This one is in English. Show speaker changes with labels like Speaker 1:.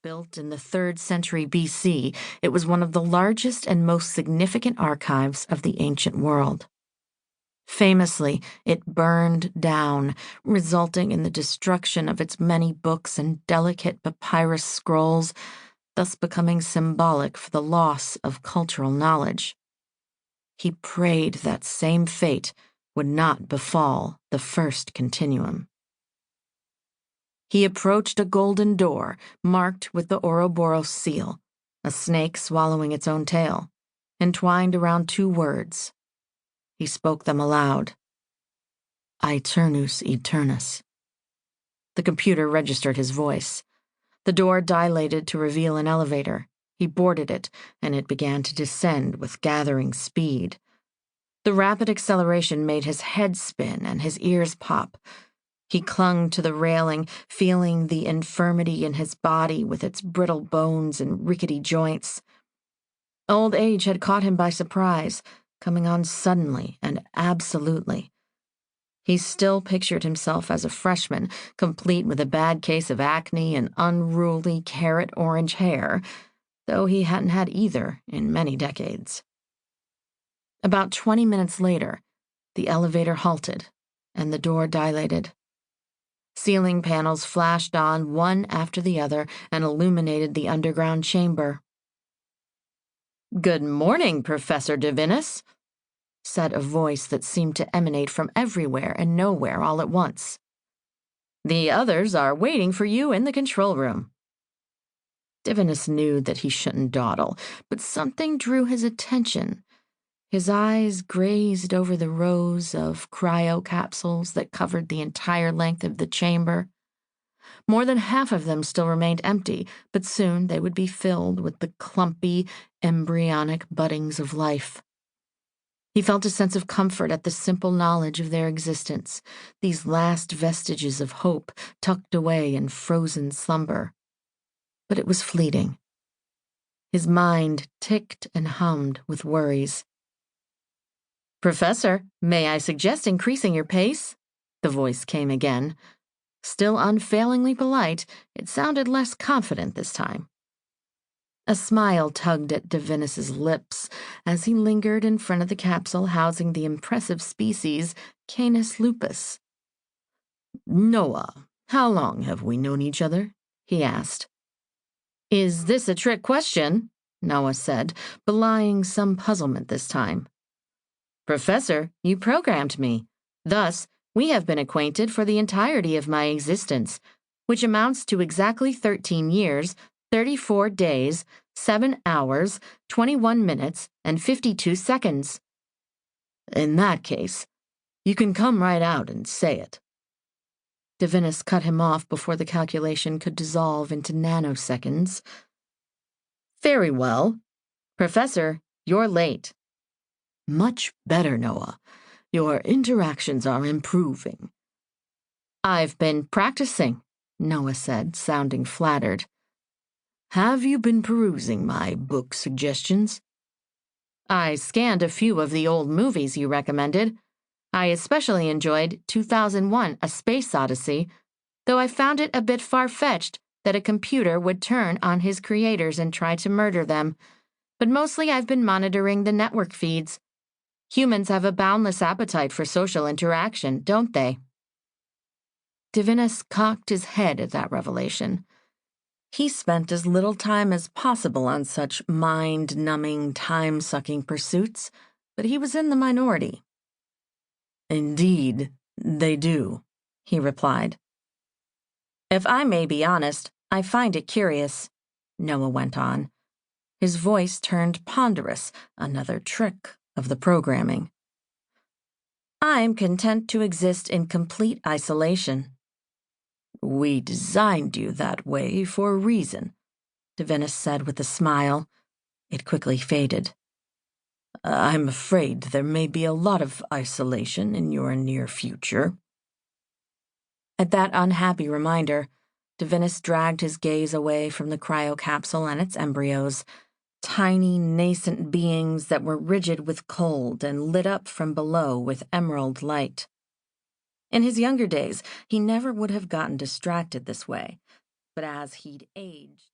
Speaker 1: Built in the 3rd century BC, it was one of the largest and most significant archives of the ancient world. Famously, it burned down, resulting in the destruction of its many books and delicate papyrus scrolls, thus becoming symbolic for the loss of cultural knowledge. He prayed that same fate would not befall the First Continuum. He approached a golden door marked with the Ouroboros seal, a snake swallowing its own tail, entwined around 2 words. He spoke them aloud. Aeternus Eternus. The computer registered his voice. The door dilated to reveal an elevator. He boarded it, and it began to descend with gathering speed. The rapid acceleration made his head spin and his ears pop. He clung to the railing, feeling the infirmity in his body with its brittle bones and rickety joints. Old age had caught him by surprise, coming on suddenly and absolutely. He still pictured himself as a freshman, complete with a bad case of acne and unruly carrot orange hair, though he hadn't had either in many decades. About 20 minutes later, the elevator halted, and the door dilated. Ceiling panels flashed on one after the other and illuminated the underground chamber. "Good morning, Professor Divinus," said a voice that seemed to emanate from everywhere and nowhere all at once. "The others are waiting for you in the control room." Divinus knew that he shouldn't dawdle, but something drew his attention. His eyes grazed over the rows of cryo-capsules that covered the entire length of the chamber. More than half of them still remained empty, but soon they would be filled with the clumpy, embryonic buddings of life. He felt a sense of comfort at the simple knowledge of their existence, these last vestiges of hope tucked away in frozen slumber. But it was fleeting. His mind ticked and hummed with worries. "Professor, may I suggest increasing your pace?" The voice came again. Still unfailingly polite, it sounded less confident this time. A smile tugged at Divinus's lips as he lingered in front of the capsule housing the impressive species Canis lupus. "Noah, how long have we known each other?" he asked. "Is this a trick question?" Noah said, belying some puzzlement this time. "Professor, you programmed me. Thus, we have been acquainted for the entirety of my existence, which amounts to exactly 13 years, 34 days, 7 hours, 21 minutes, and 52 seconds. In that case, you can come right out and say it." Divinus cut him off before the calculation could dissolve into nanoseconds. "Very well. Professor, you're late." "Much better, Noah. Your interactions are improving." "I've been practicing," Noah said, sounding flattered. "Have you been perusing my book suggestions?" "I scanned a few of the old movies you recommended. I especially enjoyed 2001: A Space Odyssey, though I found it a bit far-fetched that a computer would turn on his creators and try to murder them. But mostly I've been monitoring the network feeds. Humans have a boundless appetite for social interaction, don't they?" Divinus cocked his head at that revelation. He spent as little time as possible on such mind-numbing, time-sucking pursuits, but he was in the minority. "Indeed, they do," he replied. "If I may be honest, I find it curious," Noah went on. His voice turned ponderous, another trick of the programming. "I'm content to exist in complete isolation." "We designed you that way for a reason," Divinus said with a smile. It quickly faded. "I'm afraid there may be a lot of isolation in your near future." At that unhappy reminder, Divinus dragged his gaze away from the cryocapsule and its embryos, tiny, nascent beings that were rigid with cold and lit up from below with emerald light. In his younger days, he never would have gotten distracted this way, but as he'd aged,